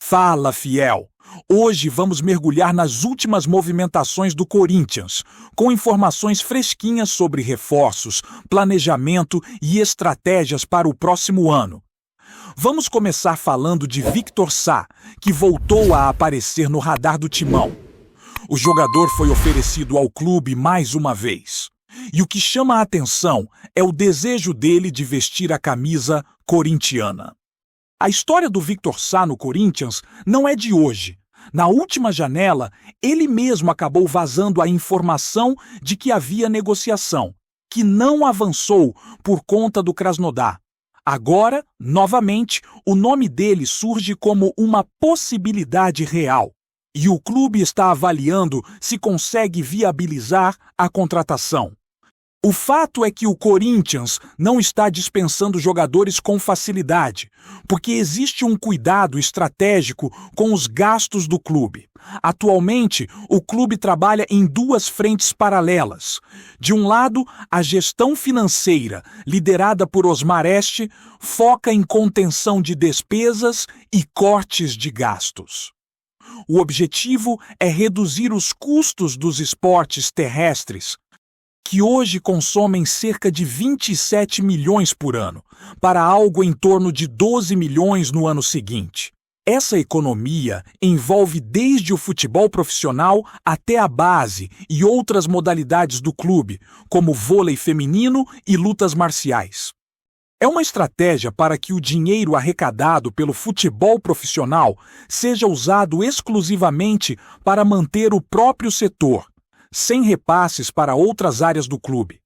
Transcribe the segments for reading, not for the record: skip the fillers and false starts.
Fala, fiel! Hoje vamos mergulhar nas últimas movimentações do Corinthians, com informações fresquinhas sobre reforços, planejamento e estratégias para o próximo ano. Vamos começar falando de Victor Sá, que voltou a aparecer no radar do Timão. O jogador foi oferecido ao clube mais uma vez. E o que chama a atenção é o desejo dele de vestir a camisa corintiana. A história do Victor Sá no Corinthians não é de hoje. Na última janela, ele mesmo acabou vazando a informação de que havia negociação, que não avançou por conta do Krasnodar. Agora, novamente, o nome dele surge como uma possibilidade real. E o clube está avaliando se consegue viabilizar a contratação. O fato é que o Corinthians não está dispensando jogadores com facilidade, porque existe um cuidado estratégico com os gastos do clube. Atualmente, o clube trabalha em duas frentes paralelas. De um lado, a gestão financeira, liderada por Osmar Este, foca em contenção de despesas e cortes de gastos. O objetivo é reduzir os custos dos esportes terrestres, que hoje consomem cerca de 27 milhões por ano, para algo em torno de 12 milhões no ano seguinte. Essa economia envolve desde o futebol profissional até a base e outras modalidades do clube, como vôlei feminino e lutas marciais. É uma estratégia para que o dinheiro arrecadado pelo futebol profissional seja usado exclusivamente para manter o próprio setor, sem repasses para outras áreas do clube.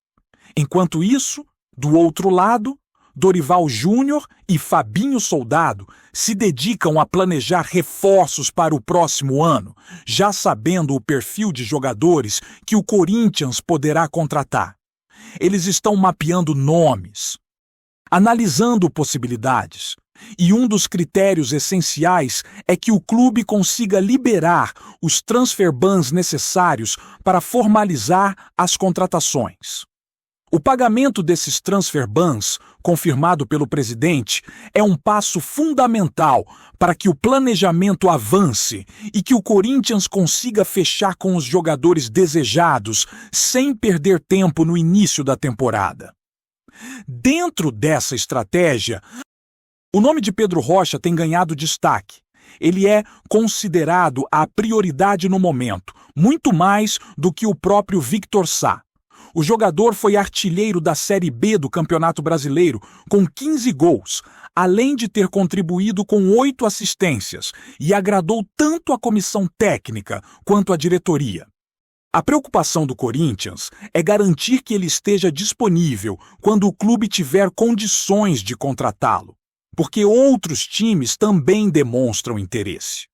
Enquanto isso, do outro lado, Dorival Júnior e Fabinho Soldado se dedicam a planejar reforços para o próximo ano, já sabendo o perfil de jogadores que o Corinthians poderá contratar. Eles estão mapeando nomes, analisando possibilidades. E um dos critérios essenciais é que o clube consiga liberar os transfer bans necessários para formalizar as contratações. O pagamento desses transfer bans, confirmado pelo presidente, é um passo fundamental para que o planejamento avance e que o Corinthians consiga fechar com os jogadores desejados sem perder tempo no início da temporada. Dentro dessa estratégia, o nome de Pedro Rocha tem ganhado destaque. Ele é considerado a prioridade no momento, muito mais do que o próprio Victor Sá. O jogador foi artilheiro da Série B do Campeonato Brasileiro, com 15 gols, além de ter contribuído com 8 assistências, e agradou tanto a comissão técnica quanto a diretoria. A preocupação do Corinthians é garantir que ele esteja disponível quando o clube tiver condições de contratá-lo, porque outros times também demonstram interesse.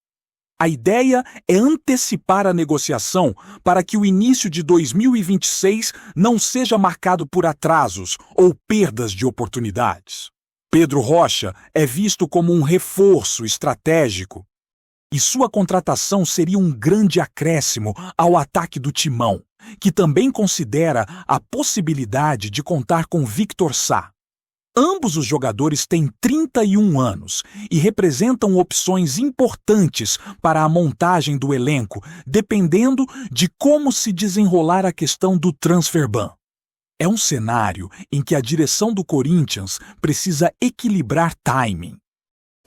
A ideia é antecipar a negociação para que o início de 2026 não seja marcado por atrasos ou perdas de oportunidades. Pedro Rocha é visto como um reforço estratégico e sua contratação seria um grande acréscimo ao ataque do Timão, que também considera a possibilidade de contar com Victor Sá. Ambos os jogadores têm 31 anos e representam opções importantes para a montagem do elenco, dependendo de como se desenrolar a questão do transfer ban. É um cenário em que a direção do Corinthians precisa equilibrar timing,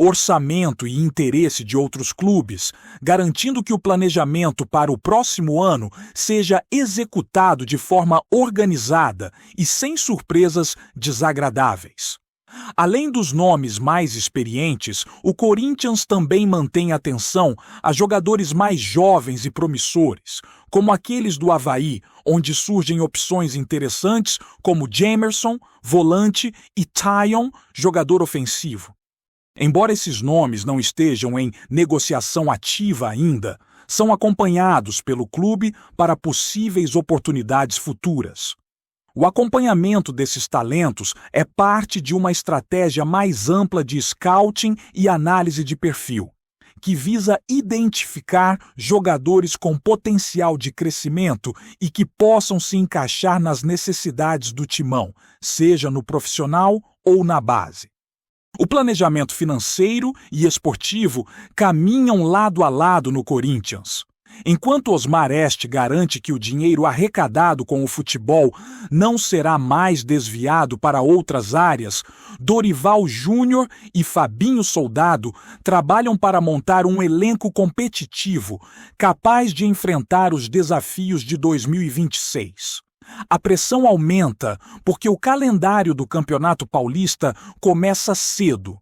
orçamento e interesse de outros clubes, garantindo que o planejamento para o próximo ano seja executado de forma organizada e sem surpresas desagradáveis. Além dos nomes mais experientes, o Corinthians também mantém atenção a jogadores mais jovens e promissores, como aqueles do Avaí, onde surgem opções interessantes como Jamerson, volante, e Tyon, jogador ofensivo. Embora esses nomes não estejam em negociação ativa ainda, são acompanhados pelo clube para possíveis oportunidades futuras. O acompanhamento desses talentos é parte de uma estratégia mais ampla de scouting e análise de perfil, que visa identificar jogadores com potencial de crescimento e que possam se encaixar nas necessidades do Timão, seja no profissional ou na base. O planejamento financeiro e esportivo caminham lado a lado no Corinthians. Enquanto Osmar Este garante que o dinheiro arrecadado com o futebol não será mais desviado para outras áreas, Dorival Júnior e Fabinho Soldado trabalham para montar um elenco competitivo, capaz de enfrentar os desafios de 2026. A pressão aumenta porque o calendário do Campeonato Paulista começa cedo,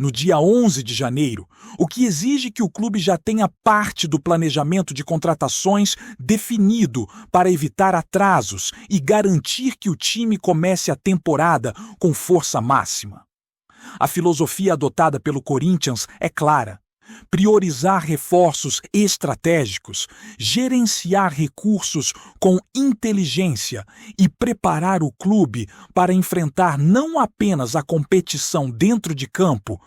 no dia 11 de janeiro, o que exige que o clube já tenha parte do planejamento de contratações definido para evitar atrasos e garantir que o time comece a temporada com força máxima. A filosofia adotada pelo Corinthians é clara: priorizar reforços estratégicos, gerenciar recursos com inteligência e preparar o clube para enfrentar não apenas a competição dentro de campo,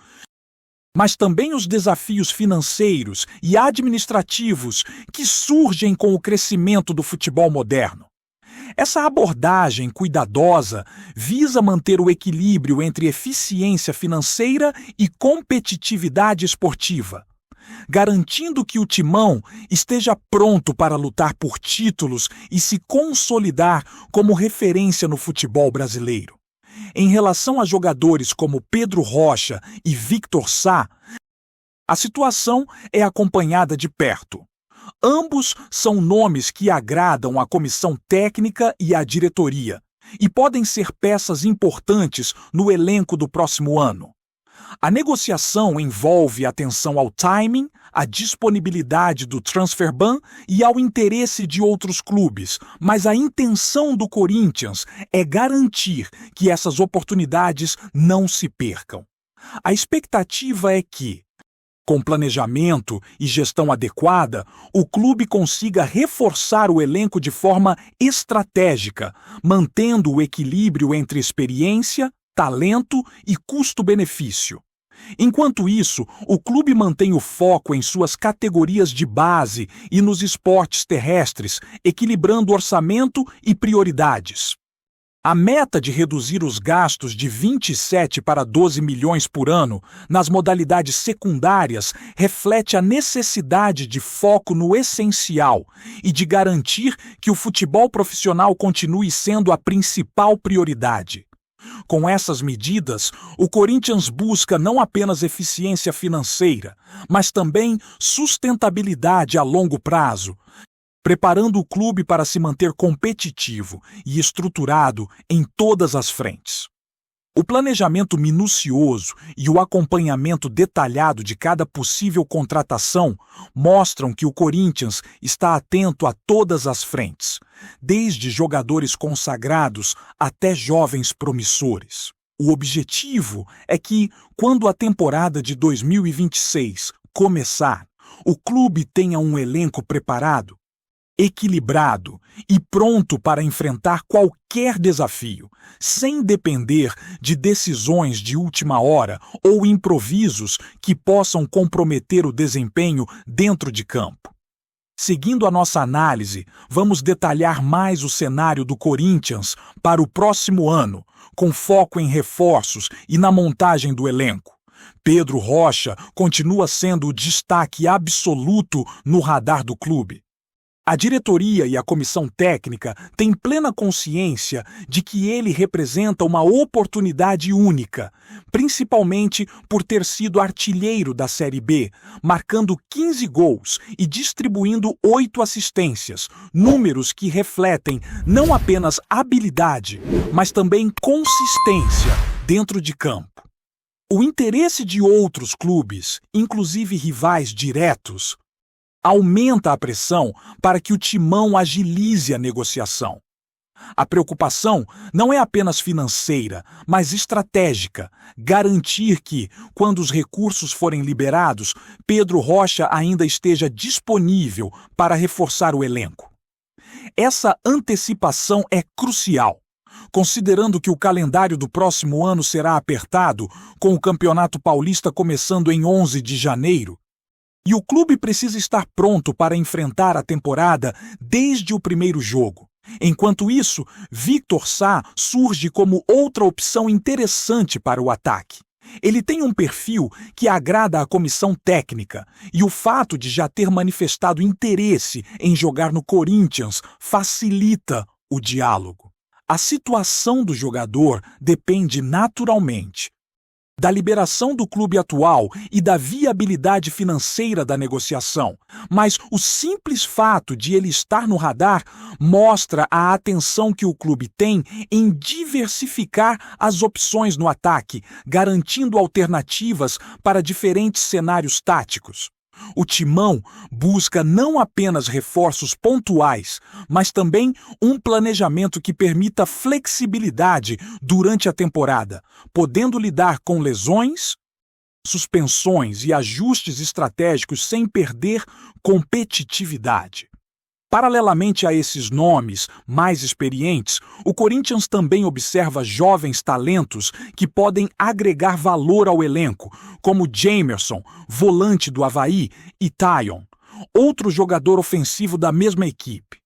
mas também os desafios financeiros e administrativos que surgem com o crescimento do futebol moderno. Essa abordagem cuidadosa visa manter o equilíbrio entre eficiência financeira e competitividade esportiva, garantindo que o Timão esteja pronto para lutar por títulos e se consolidar como referência no futebol brasileiro. Em relação a jogadores como Pedro Rocha e Victor Sá, a situação é acompanhada de perto. Ambos são nomes que agradam à comissão técnica e à diretoria e podem ser peças importantes no elenco do próximo ano. A negociação envolve atenção ao timing, à disponibilidade do transfer ban e ao interesse de outros clubes, mas a intenção do Corinthians é garantir que essas oportunidades não se percam. A expectativa é que, com planejamento e gestão adequada, o clube consiga reforçar o elenco de forma estratégica, mantendo o equilíbrio entre experiência, talento e custo-benefício. Enquanto isso, o clube mantém o foco em suas categorias de base e nos esportes terrestres, equilibrando orçamento e prioridades. A meta de reduzir os gastos de 27 para 12 milhões por ano nas modalidades secundárias reflete a necessidade de foco no essencial e de garantir que o futebol profissional continue sendo a principal prioridade. Com essas medidas, o Corinthians busca não apenas eficiência financeira, mas também sustentabilidade a longo prazo, preparando o clube para se manter competitivo e estruturado em todas as frentes. O planejamento minucioso e o acompanhamento detalhado de cada possível contratação mostram que o Corinthians está atento a todas as frentes, desde jogadores consagrados até jovens promissores. O objetivo é que, quando a temporada de 2026 começar, o clube tenha um elenco preparado, equilibrado e pronto para enfrentar qualquer desafio, sem depender de decisões de última hora ou improvisos que possam comprometer o desempenho dentro de campo. Seguindo a nossa análise, vamos detalhar mais o cenário do Corinthians para o próximo ano, com foco em reforços e na montagem do elenco. Pedro Rocha continua sendo o destaque absoluto no radar do clube. A diretoria e a comissão técnica têm plena consciência de que ele representa uma oportunidade única, principalmente por ter sido artilheiro da Série B, marcando 15 gols e distribuindo 8 assistências, números que refletem não apenas habilidade, mas também consistência dentro de campo. O interesse de outros clubes, inclusive rivais diretos, aumenta a pressão para que o Timão agilize a negociação. A preocupação não é apenas financeira, mas estratégica, garantir que, quando os recursos forem liberados, Pedro Rocha ainda esteja disponível para reforçar o elenco. Essa antecipação é crucial, considerando que o calendário do próximo ano será apertado, com o Campeonato Paulista começando em 11 de janeiro, e o clube precisa estar pronto para enfrentar a temporada desde o primeiro jogo. Enquanto isso, Victor Sá surge como outra opção interessante para o ataque. Ele tem um perfil que agrada à comissão técnica e o fato de já ter manifestado interesse em jogar no Corinthians facilita o diálogo. A situação do jogador depende naturalmente da liberação do clube atual e da viabilidade financeira da negociação, mas o simples fato de ele estar no radar mostra a atenção que o clube tem em diversificar as opções no ataque, garantindo alternativas para diferentes cenários táticos. O Timão busca não apenas reforços pontuais, mas também um planejamento que permita flexibilidade durante a temporada, podendo lidar com lesões, suspensões e ajustes estratégicos sem perder competitividade. Paralelamente a esses nomes mais experientes, o Corinthians também observa jovens talentos que podem agregar valor ao elenco, como Jamerson, volante do Avaí, e Tyon, outro jogador ofensivo da mesma equipe.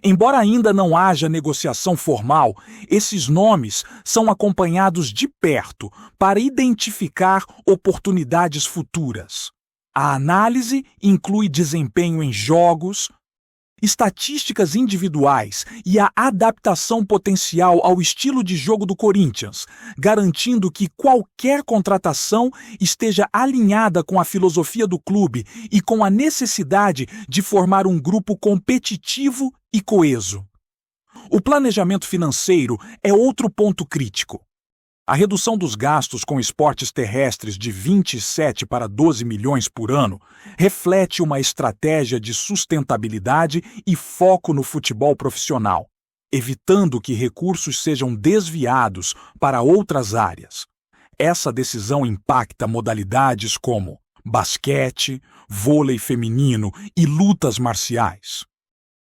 Embora ainda não haja negociação formal, esses nomes são acompanhados de perto para identificar oportunidades futuras. A análise inclui desempenho em jogos, estatísticas individuais e a adaptação potencial ao estilo de jogo do Corinthians, garantindo que qualquer contratação esteja alinhada com a filosofia do clube e com a necessidade de formar um grupo competitivo e coeso. O planejamento financeiro é outro ponto crítico. A redução dos gastos com esportes terrestres de 27 para 12 milhões por ano reflete uma estratégia de sustentabilidade e foco no futebol profissional, evitando que recursos sejam desviados para outras áreas. Essa decisão impacta modalidades como basquete, vôlei feminino e lutas marciais,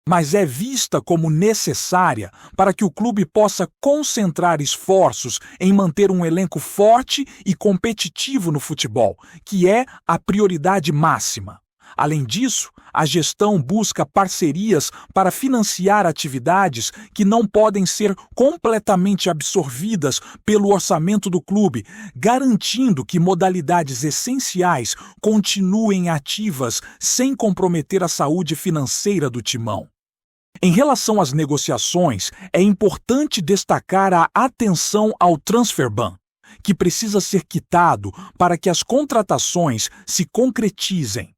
mas é vista como necessária para que o clube possa concentrar esforços em manter um elenco forte e competitivo no futebol, que é a prioridade máxima. Além disso, a gestão busca parcerias para financiar atividades que não podem ser completamente absorvidas pelo orçamento do clube, garantindo que modalidades essenciais continuem ativas sem comprometer a saúde financeira do Timão. Em relação às negociações, é importante destacar a atenção ao transfer ban, que precisa ser quitado para que as contratações se concretizem.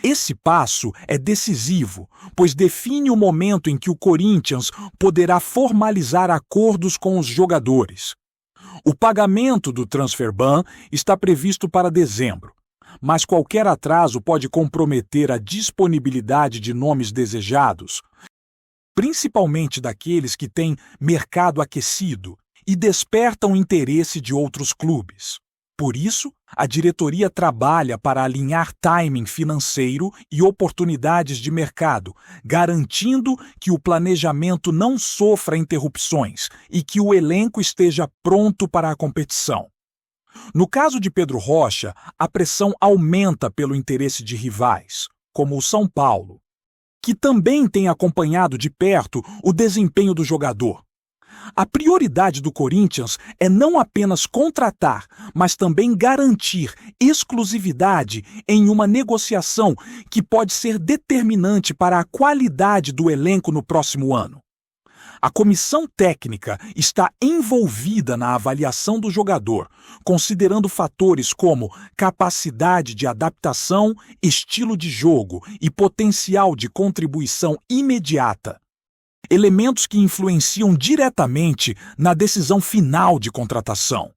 Esse passo é decisivo, pois define o momento em que o Corinthians poderá formalizar acordos com os jogadores. O pagamento do transfer ban está previsto para dezembro, mas qualquer atraso pode comprometer a disponibilidade de nomes desejados, principalmente daqueles que têm mercado aquecido e despertam interesse de outros clubes. Por isso, a diretoria trabalha para alinhar timing financeiro e oportunidades de mercado, garantindo que o planejamento não sofra interrupções e que o elenco esteja pronto para a competição. No caso de Pedro Rocha, a pressão aumenta pelo interesse de rivais, como o São Paulo, que também tem acompanhado de perto o desempenho do jogador. A prioridade do Corinthians é não apenas contratar, mas também garantir exclusividade em uma negociação que pode ser determinante para a qualidade do elenco no próximo ano. A comissão técnica está envolvida na avaliação do jogador, considerando fatores como capacidade de adaptação, estilo de jogo e potencial de contribuição imediata. Elementos que influenciam diretamente na decisão final de contratação.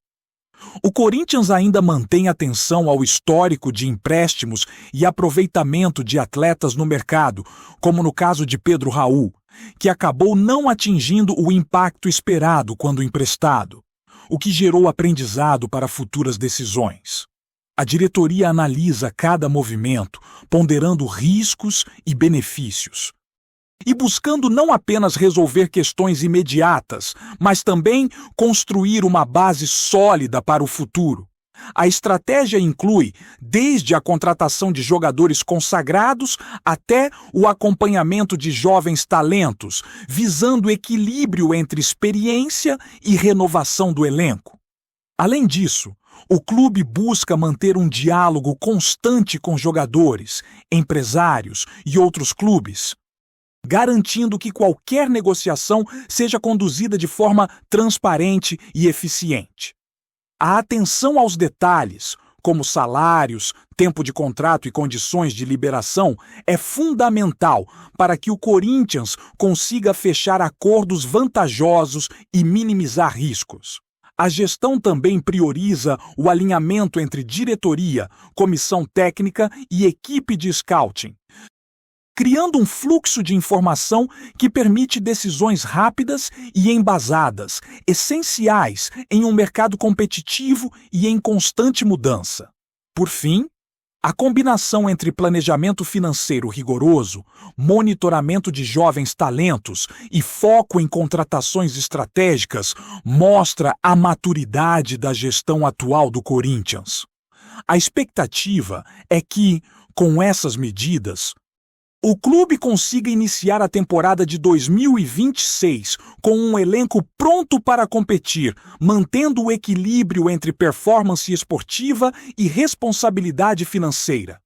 O Corinthians ainda mantém atenção ao histórico de empréstimos e aproveitamento de atletas no mercado, como no caso de Pedro Raul, que acabou não atingindo o impacto esperado quando emprestado, o que gerou aprendizado para futuras decisões. A diretoria analisa cada movimento, ponderando riscos e benefícios, e buscando não apenas resolver questões imediatas, mas também construir uma base sólida para o futuro. A estratégia inclui desde a contratação de jogadores consagrados até o acompanhamento de jovens talentos, visando equilíbrio entre experiência e renovação do elenco. Além disso, O clube busca manter um diálogo constante com jogadores, empresários e outros clubes, garantindo que qualquer negociação seja conduzida de forma transparente e eficiente. A atenção aos detalhes, como salários, tempo de contrato e condições de liberação, é fundamental para que o Corinthians consiga fechar acordos vantajosos e minimizar riscos. A gestão também prioriza o alinhamento entre diretoria, comissão técnica e equipe de scouting, criando um fluxo de informação que permite decisões rápidas e embasadas, essenciais em um mercado competitivo e em constante mudança. Por fim, a combinação entre planejamento financeiro rigoroso, monitoramento de jovens talentos e foco em contratações estratégicas mostra a maturidade da gestão atual do Corinthians. A expectativa é que, com essas medidas, o clube consiga iniciar a temporada de 2026 com um elenco pronto para competir, mantendo o equilíbrio entre performance esportiva e responsabilidade financeira.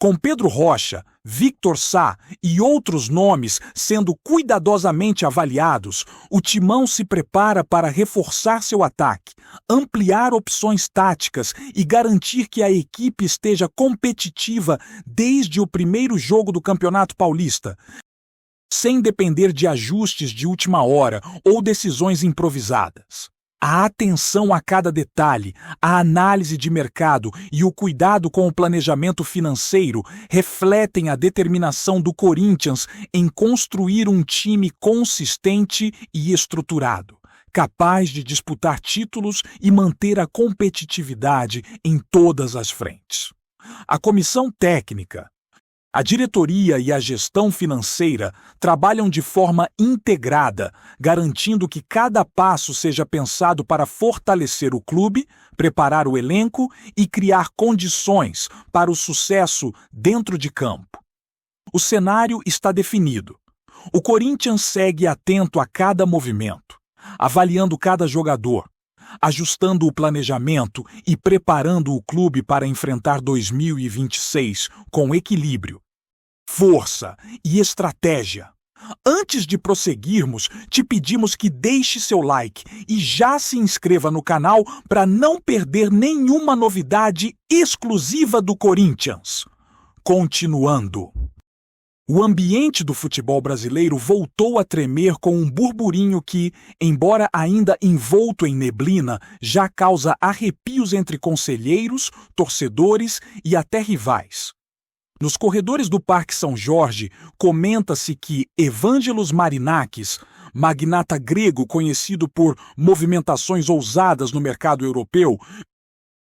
Com Pedro Rocha, Victor Sá e outros nomes sendo cuidadosamente avaliados, o Timão se prepara para reforçar seu ataque, ampliar opções táticas e garantir que a equipe esteja competitiva desde o primeiro jogo do Campeonato Paulista, sem depender de ajustes de última hora ou decisões improvisadas. A atenção a cada detalhe, a análise de mercado e o cuidado com o planejamento financeiro refletem a determinação do Corinthians em construir um time consistente e estruturado, capaz de disputar títulos e manter a competitividade em todas as frentes. A comissão técnica, a diretoria e a gestão financeira trabalham de forma integrada, garantindo que cada passo seja pensado para fortalecer o clube, preparar o elenco e criar condições para o sucesso dentro de campo. O cenário está definido. O Corinthians segue atento a cada movimento, avaliando cada jogador, ajustando o planejamento e preparando o clube para enfrentar 2026 com equilíbrio, força e estratégia. Antes de prosseguirmos, te pedimos que deixe seu like e já se inscreva no canal para não perder nenhuma novidade exclusiva do Corinthians. Continuando. O ambiente do futebol brasileiro voltou a tremer com um burburinho que, embora ainda envolto em neblina, já causa arrepios entre conselheiros, torcedores e até rivais. Nos corredores do Parque São Jorge, comenta-se que Evangelos Marinakis, magnata grego conhecido por movimentações ousadas no mercado europeu,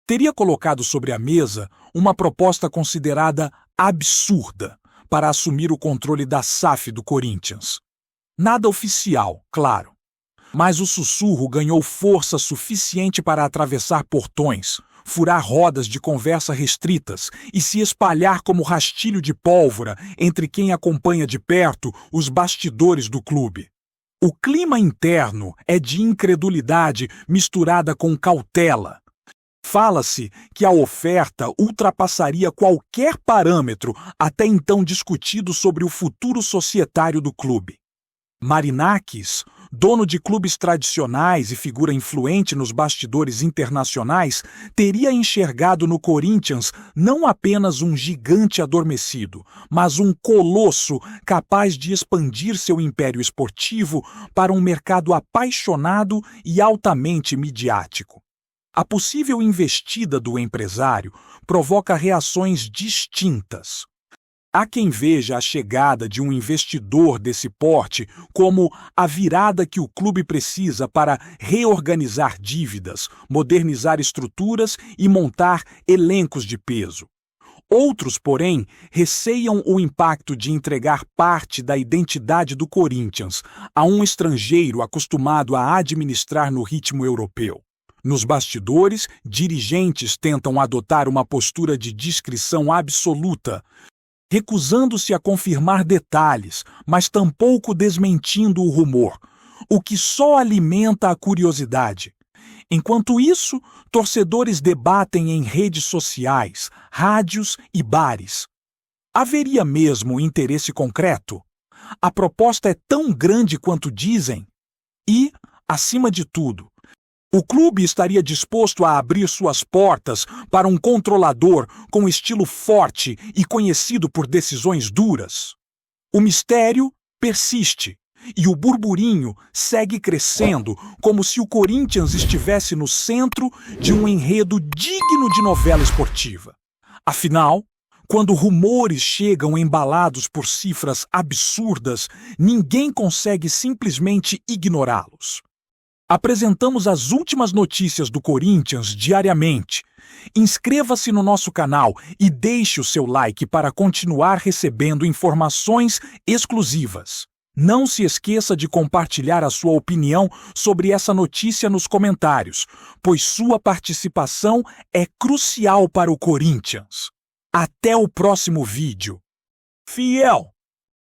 teria colocado sobre a mesa uma proposta considerada absurda para assumir o controle da SAF do Corinthians. Nada oficial, claro, mas o sussurro ganhou força suficiente para atravessar portões, furar rodas de conversa restritas e se espalhar como rastilho de pólvora entre quem acompanha de perto os bastidores do clube. O clima interno é de incredulidade misturada com cautela. Fala-se que a oferta ultrapassaria qualquer parâmetro até então discutido sobre o futuro societário do clube. Marinakis, dono de clubes tradicionais e figura influente nos bastidores internacionais, teria enxergado no Corinthians não apenas um gigante adormecido, mas um colosso capaz de expandir seu império esportivo para um mercado apaixonado e altamente midiático. A possível investida do empresário provoca reações distintas. Há quem veja a chegada de um investidor desse porte como a virada que o clube precisa para reorganizar dívidas, modernizar estruturas e montar elencos de peso. Outros, porém, receiam o impacto de entregar parte da identidade do Corinthians a um estrangeiro acostumado a administrar no ritmo europeu. Nos bastidores, dirigentes tentam adotar uma postura de discrição absoluta, recusando-se a confirmar detalhes, mas tampouco desmentindo o rumor, o que só alimenta a curiosidade. Enquanto isso, torcedores debatem em redes sociais, rádios e bares. Haveria mesmo interesse concreto? A proposta é tão grande quanto dizem? E, acima de tudo, o clube estaria disposto a abrir suas portas para um controlador com estilo forte e conhecido por decisões duras? O mistério persiste e o burburinho segue crescendo como se o Corinthians estivesse no centro de um enredo digno de novela esportiva. Afinal, quando rumores chegam embalados por cifras absurdas, ninguém consegue simplesmente ignorá-los. Apresentamos as últimas notícias do Corinthians diariamente. Inscreva-se no nosso canal e deixe o seu like para continuar recebendo informações exclusivas. Não se esqueça de compartilhar a sua opinião sobre essa notícia nos comentários, pois sua participação é crucial para o Corinthians. Até o próximo vídeo. Fiel!